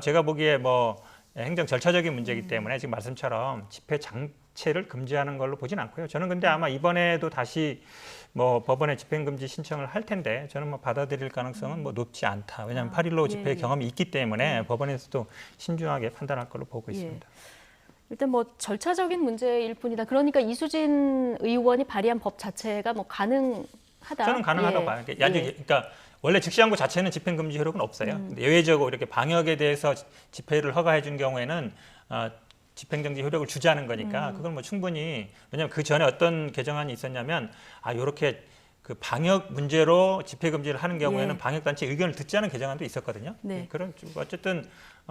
제가 보기에 뭐 행정 절차적인 문제이기 때문에 지금 말씀처럼 집회 자체를 금지하는 걸로 보진 않고요. 저는 근데 아마 이번에도 다시 뭐 법원에 집행금지 신청을 할 텐데 저는 뭐 받아들일 가능성은 뭐 높지 않다. 왜냐하면 8.15 집회 예. 경험이 있기 때문에 법원에서도 신중하게 판단할 걸로 보고 있습니다. 일단 뭐 절차적인 문제일 뿐이다. 그러니까 이수진 의원이 발의한 법 자체가 뭐 가능하다. 저는 가능하다고 봐요. 그러니까 원래 즉시항고 자체는 집행금지 효력은 없어요. 근데 예외적으로 이렇게 방역에 대해서 집회를 허가해 준 경우에는 집행정지 효력을 주자는 거니까 그걸 뭐 충분히 왜냐하면 그 전에 어떤 개정안이 있었냐면 이렇게 그 방역 문제로 집회 금지를 하는 경우에는 예. 방역단체 의견을 듣지 않은 개정안도 있었거든요. 네. 그런 어쨌든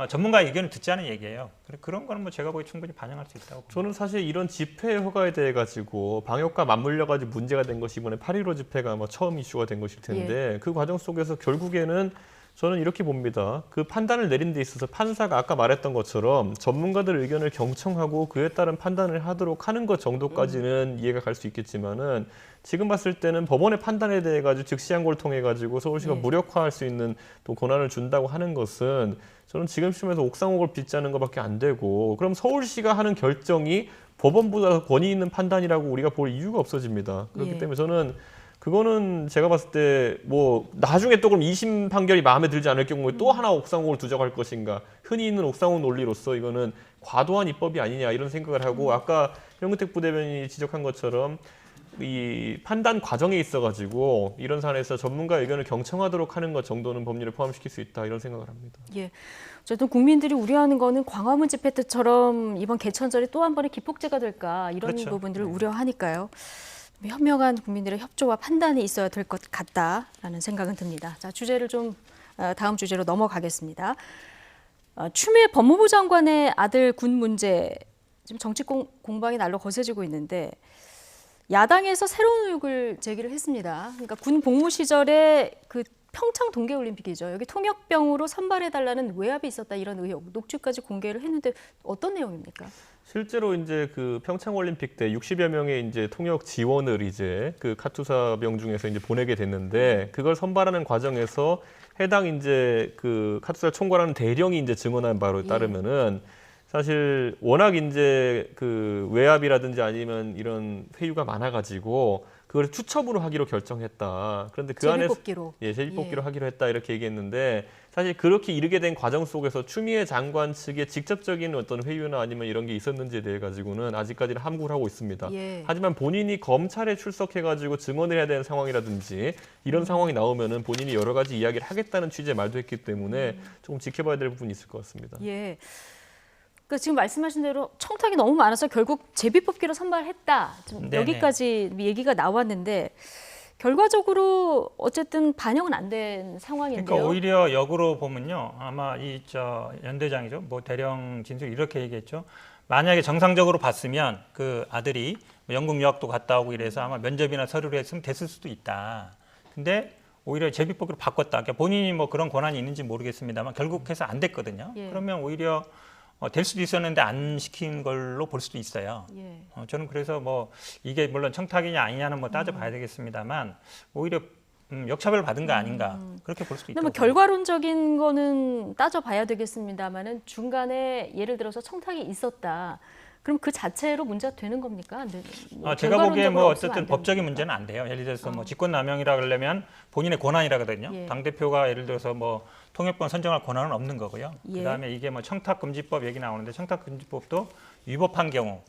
전문가의 의견을 듣지 않은 얘기예요. 그런 거는 뭐 제가 보기 충분히 반영할 수 있다고 봅니다. 저는 사실 이런 집회 허가에 대해 가지고 방역과 맞물려 가지고 문제가 된 것이 이번에 8.15 집회가 아마 처음 이슈가 된 것일 텐데 그 과정 속에서 결국에는 저는 이렇게 봅니다. 그 판단을 내린 데 있어서 판사가 아까 말했던 것처럼 전문가들 의견을 경청하고 그에 따른 판단을 하도록 하는 것 정도까지는 이해가 갈 수 있겠지만은 지금 봤을 때는 법원의 판단에 대해 가지고 즉시항고를 통해 가지고 서울시가 무력화할 수 있는 또 권한을 준다고 하는 것은 저는 지금 시점에서 옥상옥을 빚자는 것밖에 안 되고 그럼 서울시가 하는 결정이 법원보다 권위 있는 판단이라고 우리가 볼 이유가 없어집니다. 그렇기 때문에 저는 그거는 제가 봤을 때 뭐 나중에 또 그럼 2심 판결이 마음에 들지 않을 경우에 또 하나 옥상옥을 두자고 할 것인가 흔히 있는 옥상옥 논리로서 이거는 과도한 입법이 아니냐 이런 생각을 하고 아까 현근택 부대변인이 지적한 것처럼 이 판단 과정에 있어가지고 이런 사안에서 전문가 의견을 경청하도록 하는 것 정도는 법률에 포함시킬 수 있다 이런 생각을 합니다. 예. 어쨌든 국민들이 우려하는 거는 광화문 집회 때처럼 이번 개천절이 또 한 번의 기폭제가 될까 이런 그렇죠. 부분들을 우려하니까요. 현명한 국민들의 협조와 판단이 있어야 될 것 같다라는 생각은 듭니다. 자, 주제를 좀 다음 주제로 넘어가겠습니다. 추미애 법무부 장관의 아들 군 문제 지금 정치 공방이 날로 거세지고 있는데 야당에서 새로운 의혹을 제기를 했습니다. 그러니까 군 복무 시절에 그 평창 동계올림픽이죠. 여기 통역병으로 선발해달라는 외압이 있었다 이런 의혹, 녹취까지 공개를 했는데 어떤 내용입니까? 실제로 이제 그 평창올림픽 때 60여 명의 이제 통역 지원을 이제 그 카투사병 중에서 이제 보내게 됐는데 그걸 선발하는 과정에서 해당 이제 그 카투사를 총괄하는 대령이 이제 증언한 바로 따르면은 사실 워낙 이제 그 외압이라든지 아니면 이런 회유가 많아가지고 그걸 추첨으로 하기로 결정했다. 그런데 그 안에서 제비뽑기로 하기로 했다 이렇게 얘기했는데 사실 그렇게 이르게 된 과정 속에서 추미애 장관 측의 직접적인 어떤 회유나 아니면 이런 게 있었는지에 대해 가지고는 아직까지는 함구를 하고 있습니다. 하지만 본인이 검찰에 출석해가지고 증언을 해야 되는 상황이라든지 이런 상황이 나오면은 본인이 여러 가지 이야기를 하겠다는 취지의 말도 했기 때문에 조금 지켜봐야 될 부분이 있을 것 같습니다. 예. 그 지금 말씀하신 대로 청탁이 너무 많아서 결국 제비뽑기로 선발했다. 좀 여기까지 얘기가 나왔는데 결과적으로 어쨌든 반영은 안 된 상황인데요. 그러니까 오히려 역으로 보면요, 아마 이 연대장이죠, 뭐 대령 진술 이렇게 얘기했죠. 만약에 정상적으로 봤으면 그 아들이 영국 유학도 갔다 오고 이래서 아마 면접이나 서류를 했으면 됐을 수도 있다. 근데 오히려 제비뽑기로 바꿨다. 그러니까 본인이 뭐 그런 권한이 있는지 모르겠습니다만 결국 해서 안 됐거든요. 그러면 오히려 될 수도 있었는데 안 시킨 걸로 볼 수도 있어요. 저는 그래서 뭐 이게 물론 청탁이냐 아니냐는 뭐 따져봐야 되겠습니다만 오히려 역차별 받은 거 아닌가 그렇게 볼 수도 있다. 뭐 결과론적인 거는 따져봐야 되겠습니다만은 중간에 예를 들어서 청탁이 있었다. 그럼 그 자체로 문제가 되는 겁니까? 제가 보기에 뭐 어쨌든 법적인 문제는 안 돼요. 예를 들어서 뭐 직권남용이라 그러려면 본인의 권한이라거든요. 당대표가 예를 들어서 뭐 통역권 선정할 권한은 없는 거고요. 그다음에 이게 뭐 청탁금지법 얘기 나오는데 청탁금지법도 위법한 경우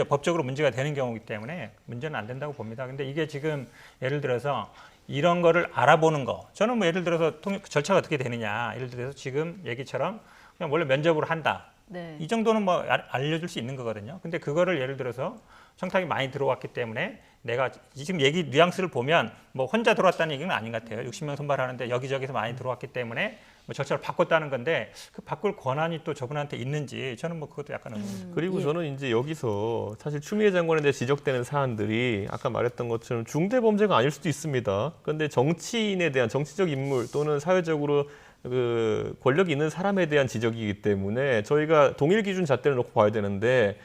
법적으로 문제가 되는 경우이기 때문에 문제는 안 된다고 봅니다. 근데 이게 지금 예를 들어서 이런 거를 알아보는 거 저는 뭐 예를 들어서 통역 절차가 어떻게 되느냐 예를 들어서 지금 얘기처럼 그냥 원래 면접으로 한다. 네. 이 정도는 뭐 알려줄 수 있는 거거든요. 근데 그거를 예를 들어서 청탁이 많이 들어왔기 때문에 내가 지금 얘기 뉘앙스를 보면 뭐 혼자 들어왔다는 얘기는 아닌 것 같아요. 60명 선발하는데 여기저기서 많이 들어왔기 때문에 뭐 절차를 바꿨다는 건데 그 바꿀 권한이 또 저분한테 있는지 저는 뭐 그것도 약간 의문입니다. 그리고 예. 저는 이제 여기서 사실 추미애 장관에 대해 지적되는 사안들이 아까 말했던 것처럼 중대 범죄가 아닐 수도 있습니다. 그런데 정치인에 대한 정치적 인물 또는 사회적으로 그 권력이 있는 사람에 대한 지적이기 때문에 저희가 동일 기준 잣대를 놓고 봐야 되는데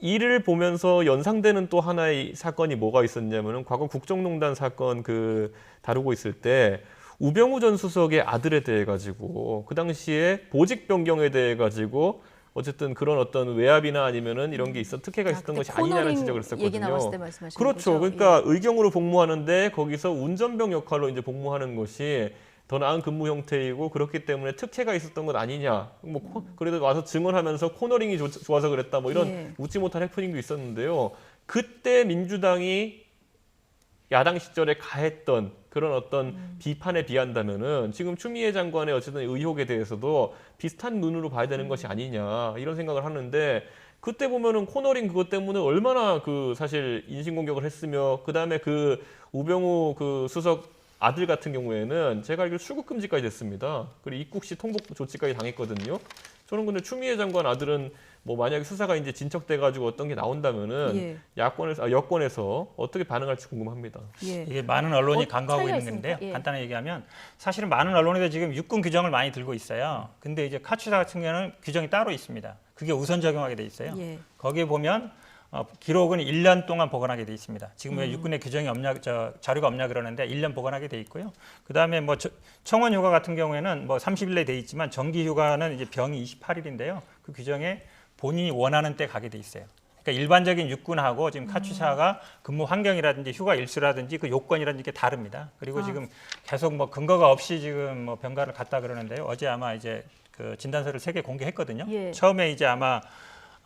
이를 보면서 연상되는 또 하나의 사건이 뭐가 있었냐면은 과거 국정농단 사건 그 다루고 있을 때 우병우 전 수석의 아들에 대해 가지고 그 당시에 보직 변경에 대해 가지고 어쨌든 그런 어떤 외압이나 아니면은 이런 게 있어 특혜가 있었던 것이 아니냐는 지적을 얘기 나왔을 했었거든요. 때 말씀하시는 그렇죠. 거죠? 그러니까 의경으로 복무하는데 거기서 운전병 역할로 이제 복무하는 것이 더 나은 근무 형태이고 그렇기 때문에 특혜가 있었던 것 아니냐. 뭐 그래도 와서 증언하면서 코너링이 좋아서 그랬다. 뭐 이런 예. 웃지 못할 해프닝도 있었는데요. 그때 민주당이 야당 시절에 가했던 그런 어떤 비판에 비한다면은 지금 추미애 장관의 어쨌든 의혹에 대해서도 비슷한 눈으로 봐야 되는 것이 아니냐 이런 생각을 하는데 그때 보면은 코너링 그것 때문에 얼마나 그 사실 인신공격을 했으며 그 다음에 그 우병우 그 수석 아들 같은 경우에는 제가 알기로 출국 금지까지 됐습니다. 그리고 입국 시 통복 조치까지 당했거든요. 저는 근데 추미애 장관 아들은 뭐 만약에 수사가 이제 진척돼 가지고 어떤 게 나온다면은 예. 여권에서 어떻게 반응할지 궁금합니다. 예. 이게 많은 언론이 간과하고 차이가 있는 건데요. 있습니까? 예. 간단하게 얘기하면 사실은 많은 언론에서 지금 육군 규정을 많이 들고 있어요. 근데 이제 카투사 같은 경우는 규정이 따로 있습니다. 그게 우선 적용하게 돼 있어요. 예. 거기에 보면 기록은 1년 동안 보관하게 돼 있습니다. 지금 왜 육군에 규정이 없냐, 자료가 없냐 그러는데 1년 보관하게 돼 있고요. 그다음에 뭐 청원 휴가 같은 경우에는 뭐 30일 내에 돼 있지만 정기 휴가는 이제 병이 28일인데요. 그 규정에 본인이 원하는 때 가게 돼 있어요. 그러니까 일반적인 육군하고 지금 카투사가 근무 환경이라든지 휴가 일수라든지 그 요건이라든지 게 다릅니다. 그리고 지금 계속 뭐 근거가 없이 지금 뭐 병가를 갔다 그러는데요. 어제 아마 이제 그 진단서를 3개 공개했거든요. 예. 처음에 이제 아마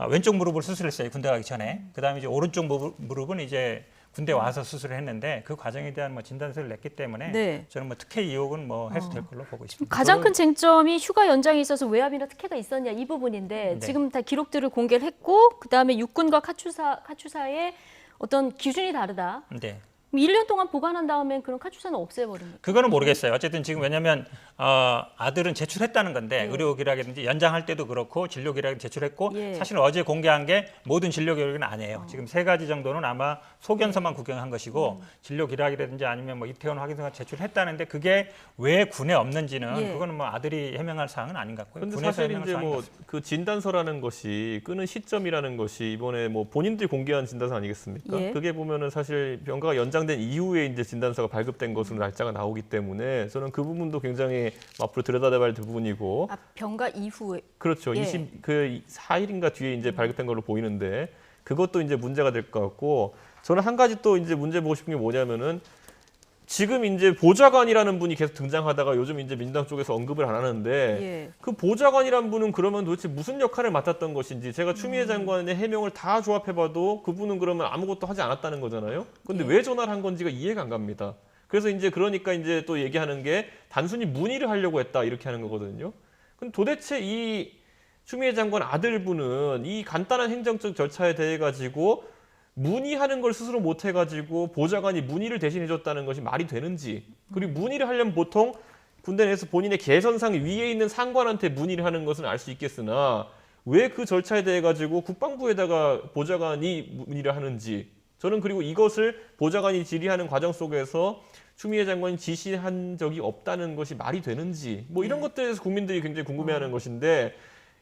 왼쪽 무릎을 수술했어요. 군대 가기 전에. 그다음에 이제 오른쪽 무릎은 이제 군대 와서 수술을 했는데 그 과정에 대한 뭐 진단서를 냈기 때문에 네. 저는 뭐 특혜 의혹은 뭐 해소될 걸로 보고 있습니다. 가장 큰 쟁점이 휴가 연장에 있어서 외압이나 특혜가 있었냐 이 부분인데 네. 지금 다 기록들을 공개를 했고 그다음에 육군과 카투사의 어떤 기준이 다르다. 네. 1년 동안 보관한 다음에 그런 카투사는 없애버립니다. 그거는 모르겠어요. 어쨌든 지금 왜냐하면 아들은 제출했다는 건데 의료 기록이라든지 연장할 때도 그렇고 진료 기록을 제출했고 예. 사실 어제 공개한 게 모든 진료 기록은 아니에요. 지금 3가지 정도는 아마 소견서만 구경한 것이고 진료 기록이라든지 아니면 뭐 입퇴원 확인서가 제출했다는데 그게 왜 군에 없는지는 예. 그거는 뭐 아들이 해명할 사항은 아닌 것 같고요. 근데 군에서 사실 해명할 이제 사항인 것 뭐 같습니다. 그 진단서라는 것이 끄는 시점이라는 것이 이번에 뭐 본인들이 공개한 진단서 아니겠습니까? 예. 그게 보면은 사실 병가가 연장된 이후에 이제 진단서가 발급된 것으로 날짜가 나오기 때문에 저는 그 부분도 굉장히 앞으로 들여다봐야 할 부분이고 아, 병가 이후에 그렇죠. 예. 24일인가 뒤에 이제 발급된 걸로 보이는데 그것도 이제 문제가 될 것 같고 저는 한 가지 또 이제 문제 보고 싶은 게 뭐냐면은 지금 이제 보좌관이라는 분이 계속 등장하다가 요즘 이제 민주당 쪽에서 언급을 안 하는데 예. 그 보좌관이란 분은 그러면 도대체 무슨 역할을 맡았던 것인지 제가 추미애 장관의 해명을 다 조합해봐도 그분은 그러면 아무것도 하지 않았다는 거잖아요. 근데 예. 왜 전화를 한 건지가 이해가 안 갑니다. 그래서 이제 그러니까 이제 또 얘기하는 게 단순히 문의를 하려고 했다 이렇게 하는 거거든요. 근데 도대체 이 추미애 장관 아들분은 이 간단한 행정적 절차에 대해 가지고 문의하는 걸 스스로 못 해가지고 보좌관이 문의를 대신해줬다는 것이 말이 되는지 그리고 문의를 하려면 보통 군대 내에서 본인의 계선상 위에 있는 상관한테 문의를 하는 것은 알 수 있겠으나 왜 그 절차에 대해 가지고 국방부에다가 보좌관이 문의를 하는지 저는 그리고 이것을 보좌관이 질의하는 과정 속에서 추미애 장관이 지시한 적이 없다는 것이 말이 되는지 뭐 이런 것들에 대해서 국민들이 굉장히 궁금해하는 것인데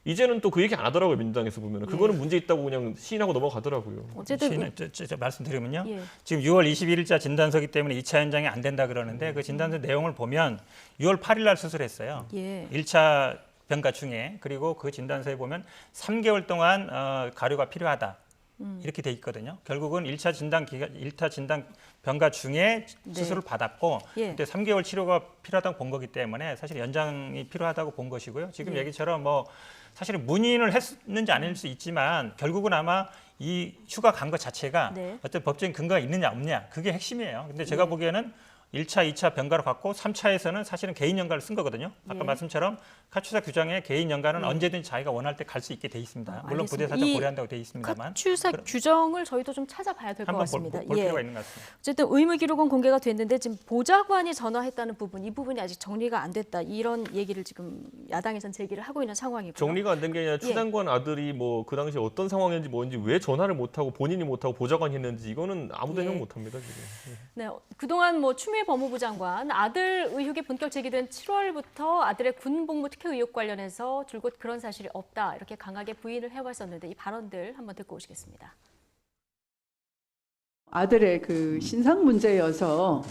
이제는 또 그 얘기 안 하더라고요. 민주당에서 보면 그거는 문제 있다고 그냥 시인하고 넘어가더라고요. 어쨌든 저 말씀드리면요. 예. 지금 6월 21일자 진단서기 때문에 2차 연장이 안 된다 그러는데 그 진단서 내용을 보면 6월 8일 날 수술했어요. 예. 1차 병가 중에 그리고 그 진단서에 보면 3개월 동안 가료가 필요하다. 이렇게 돼 있거든요. 결국은 1차 진단 병가 중에 네. 수술을 받았고 예. 그때 3개월 치료가 필요하다고 본 거기 때문에 사실 연장이 필요하다고 본 것이고요. 지금 예. 얘기처럼 뭐 사실은 문의를 했는지 아닐 수 있지만 결국은 아마 이 휴가 간 것 자체가 네. 어떤 법적인 근거가 있느냐 없느냐 그게 핵심이에요. 근데 제가 보기에는 1차, 2차 병가를 갖고 3차에서는 사실은 개인 연가를 쓴 거거든요. 아까 예. 말씀처럼 카투사 규정에 개인 연가는 언제든지 자기가 원할 때 갈 수 있게 돼 있습니다. 물론 알겠습니다. 부대 사정 이 고려한다고 돼 있습니다만 카투사 규정을 저희도 좀 찾아봐야 될 것 한번 같습니다. 볼 필요가 있는 것 같습니다. 어쨌든 의무기록은 공개가 됐는데 지금 보좌관이 전화했다는 부분, 이 부분이 아직 정리가 안 됐다. 이런 얘기를 지금 야당에선 제기를 하고 있는 상황이고요. 정리가 안 된 게 아니라 추 장관 아들이 뭐 그 당시 어떤 상황인지 뭔지 왜 전화를 못하고 본인이 못하고 보좌관이 했는지 이거는 아무도 해명 못합니다 지금. 네, 그동안 뭐 추미애 법무부 장관 아들 의혹이 본격 제기된 7월부터 아들의 군복무 특혜 의혹 관련해서 줄곧 그런 사실이 없다 이렇게 강하게 부인을 해왔었는데 이 발언들 한번 듣고 오시겠습니다. 아들의 그 신상 문제여서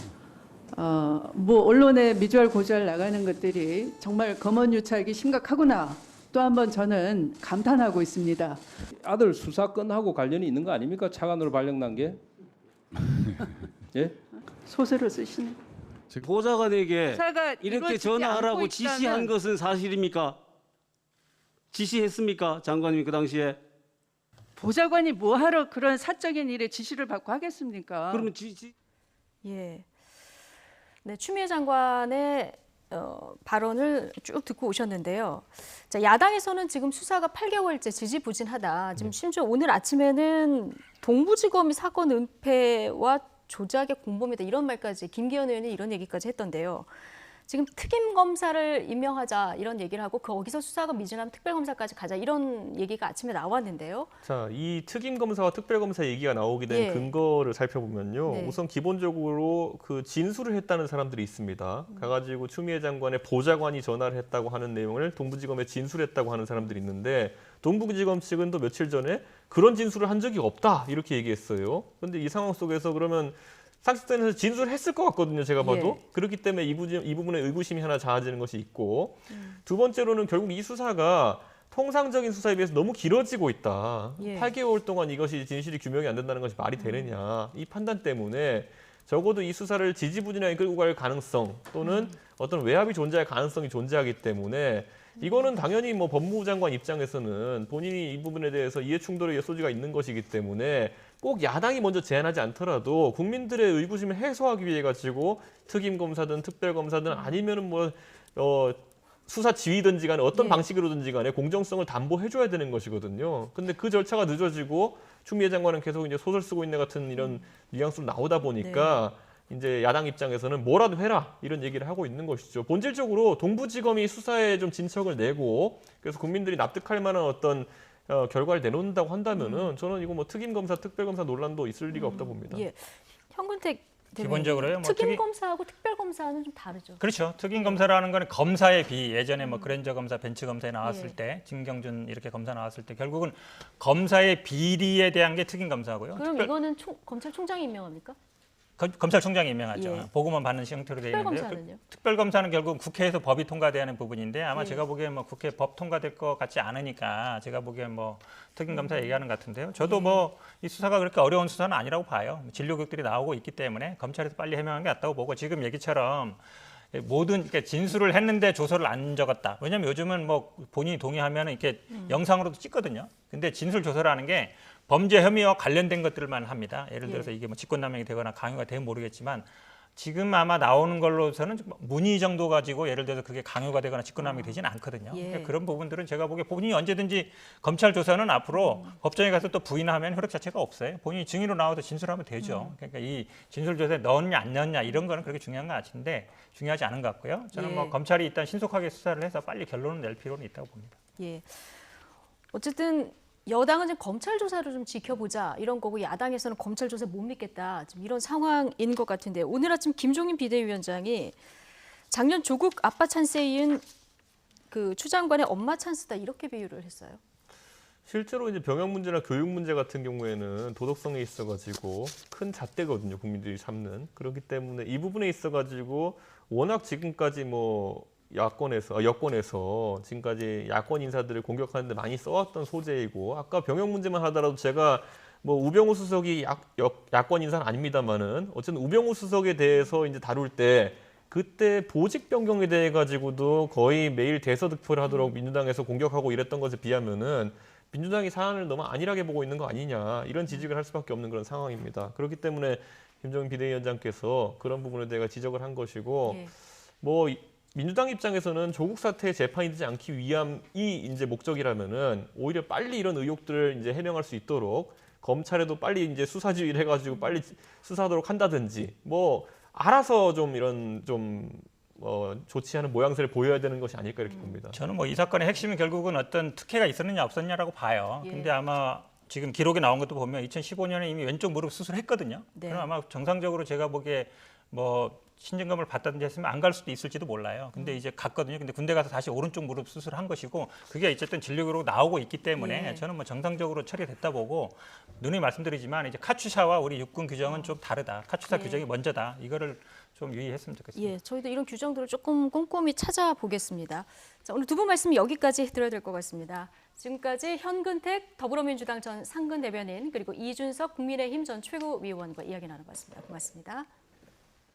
뭐 언론에 미주알 고주알 나가는 것들이 정말 검언유착이 심각하구나. 또 한번 저는 감탄하고 있습니다. 아들 수사건하고 관련이 있는 거 아닙니까? 차관으로 발령난 게? 예? 소설을 쓰시는. 보좌관에게 수사가 이렇게 이루어지지 전화하라고 않고 지시한 있다면 것은 사실입니까? 지시했습니까? 장관님이 그 당시에? 보좌관이 뭐하러 그런 사적인 일에 지시를 받고 하겠습니까? 그러면 예, 네, 추미애 장관의 발언을 쭉 듣고 오셨는데요. 자, 야당에서는 지금 수사가 8개월째 지지부진하다. 지금 심지어 오늘 아침에는 동부지검이 사건 은폐와 조작의 공범이다 이런 말까지 김기현 의원이 이런 얘기까지 했던데요. 지금 특임 검사를 임명하자 이런 얘기를 하고 거기서 수사가 미진하면 특별검사까지 가자 이런 얘기가 아침에 나왔는데요. 자, 이 특임 검사와 특별 검사 얘기가 나오게 된 예. 근거를 살펴보면요. 네. 우선 기본적으로 그 진술을 했다는 사람들이 있습니다. 가가지고 추미애 장관의 보좌관이 전화를 했다고 하는 내용을 동부지검에 진술했다고 하는 사람들이 있는데 동부지검 측은 또 며칠 전에 그런 진술을 한 적이 없다 이렇게 얘기했어요. 그런데 이 상황 속에서 그러면 상식선에서 진술했을 것 같거든요. 제가 봐도. 예. 그렇기 때문에 이 부분에 의구심이 하나 자아지는 것이 있고 두 번째로는 결국 이 수사가 통상적인 수사에 비해서 너무 길어지고 있다. 예. 8개월 동안 이것이 진실이 규명이 안 된다는 것이 말이 되느냐. 이 판단 때문에 적어도 이 수사를 지지부진하게 끌고 갈 가능성 또는 어떤 외압이 존재할 가능성이 존재하기 때문에 이거는 당연히 뭐 법무부 장관 입장에서는 본인이 이 부분에 대해서 이해충돌의 소지가 있는 것이기 때문에 꼭 야당이 먼저 제안하지 않더라도 국민들의 의구심을 해소하기 위해 가지고 특임검사든 특별검사든 아니면은 뭐 수사 지휘든지 간에 어떤 예. 방식으로든지 간에 공정성을 담보해줘야 되는 것이거든요. 근데 그 절차가 늦어지고 추미애 장관은 계속 이제 소설 쓰고 있는 같은 이런 뉘앙스로 나오다 보니까 이제 야당 입장에서는 뭐라도 해라 이런 얘기를 하고 있는 것이죠. 본질적으로 동부지검이 수사에 좀 진척을 내고 그래서 국민들이 납득할 만한 어떤 결과를 내놓는다고 한다면은 저는 이거 뭐 특임검사, 특별검사 논란도 있을 리가 없다 봅니다. 예, 현근택 기본적으로요. 뭐 특임검사하고 특별검사는 좀 다르죠. 그렇죠. 특임 검사라는 건 검사에 비해 예전에 뭐 그랜저 검사, 벤츠 검사에 나왔을 예. 때, 진경준 이렇게 검사 나왔을 때 결국은 검사의 비리에 대한 게 특임 검사고요. 그럼 이거는 검찰총장이 임명합니까? 검찰총장이 임명하죠. 예. 보고만 받는 형태로 되어 있는데요. 특별검사는요? 특별검사는 결국 국회에서 법이 통과돼야 하는 부분인데 아마 예. 제가 보기엔 뭐 국회 법 통과될 것 같지 않으니까 제가 보기엔 뭐 특임검사 얘기하는 것 같은데요. 저도 뭐 이 수사가 그렇게 어려운 수사는 아니라고 봐요. 진료극들이 나오고 있기 때문에 검찰에서 빨리 해명하는 게 낫다고 보고 지금 얘기처럼 모든 그러니까 진술을 했는데 조서를 안 적었다. 왜냐하면 요즘은 뭐 본인이 동의하면 이렇게 영상으로도 찍거든요. 근데 진술 조서라는 게 범죄 혐의와 관련된 것들만 합니다. 예를 들어서 이게 뭐 직권남용이 되거나 강요가 되면 모르겠지만 지금 아마 나오는 걸로서는 문의 정도 가지고 예를 들어서 그게 강요가 되거나 직권남용이 되지는 않거든요. 예. 그러니까 그런 부분들은 제가 보기에 본인이 언제든지 검찰 조사는 앞으로 법정에 가서 또 부인하면 효력 자체가 없어요. 본인이 증인으로 나와서 진술하면 되죠. 그러니까 이 진술 조사에 넣었냐 안 넣었냐 이런 거는 그렇게 중요한 것 같은데 중요하지 않은 것 같고요. 저는 예. 뭐 검찰이 일단 신속하게 수사를 해서 빨리 결론을 낼 필요는 있다고 봅니다. 예. 어쨌든 여당은 지금 검찰 조사를 좀 지켜보자 이런 거고 야당에서는 검찰 조사 못 믿겠다 지금 이런 상황인 것 같은데 오늘 아침 김종인 비대위원장이 작년 조국 아빠 찬스에 이은 그 추 장관의 엄마 찬스다 이렇게 비유를 했어요. 실제로 이제 병역 문제나 교육 문제 같은 경우에는 도덕성에 있어가지고 큰 잣대거든요. 국민들이 잡는. 그렇기 때문에 이 부분에 있어가지고 워낙 지금까지 뭐 여권에서 지금까지 야권 인사들을 공격하는데 많이 써왔던 소재이고 아까 병역 문제만 하더라도 제가 뭐 우병우 수석이 야권 인사는 아닙니다만은 어쨌든 우병우 수석에 대해서 이제 다룰 때 그때 보직 변경에 대해 가지고도 거의 매일 대서득표를 하도록 민주당에서 공격하고 이랬던 것에 비하면은 민주당이 사안을 너무 안일하게 보고 있는 거 아니냐 이런 지적을 할 수밖에 없는 그런 상황입니다. 그렇기 때문에 김종인 비대위원장께서 그런 부분에 대해 지적을 한 것이고 예. 뭐 민주당 입장에서는 조국 사태의 재판이 되지 않기 위함이 이제 목적이라면은 오히려 빨리 이런 의혹들을 이제 해명할 수 있도록 검찰에도 빨리 이제 수사 지휘를 해가지고 빨리 수사하도록 한다든지 뭐 알아서 좀 이런 좀 조치하는 모양새를 보여야 되는 것이 아닐까 이렇게 봅니다. 저는 뭐 이 사건의 핵심은 결국은 어떤 특혜가 있었느냐 없었느냐라고 봐요. 예. 근데 아마 지금 기록에 나온 것도 보면 2015년에 이미 왼쪽 무릎 수술했거든요. 네. 그럼 아마 정상적으로 제가 보기에 뭐 신증금을 받다든지 했으면 안 갈 수도 있을지도 몰라요. 근데 이제 갔거든요. 근데 군대 가서 다시 오른쪽 무릎 수술한 것이고 그게 어쨌든 진료기록 나오고 있기 때문에 예. 저는 뭐 정상적으로 처리됐다 보고 누누이 말씀드리지만 이제 카츄샤와 우리 육군 규정은 좀 다르다. 카츄샤 예. 규정이 먼저다. 이거를 좀 유의했으면 좋겠습니다. 예, 저희도 이런 규정들을 조금 꼼꼼히 찾아보겠습니다. 자, 오늘 두 분 말씀 여기까지 들어야 될 것 같습니다. 지금까지 현근택 더불어민주당 전 상근 대변인 그리고 이준석 국민의힘 전 최고위원과 이야기 나눠봤습니다. 고맙습니다.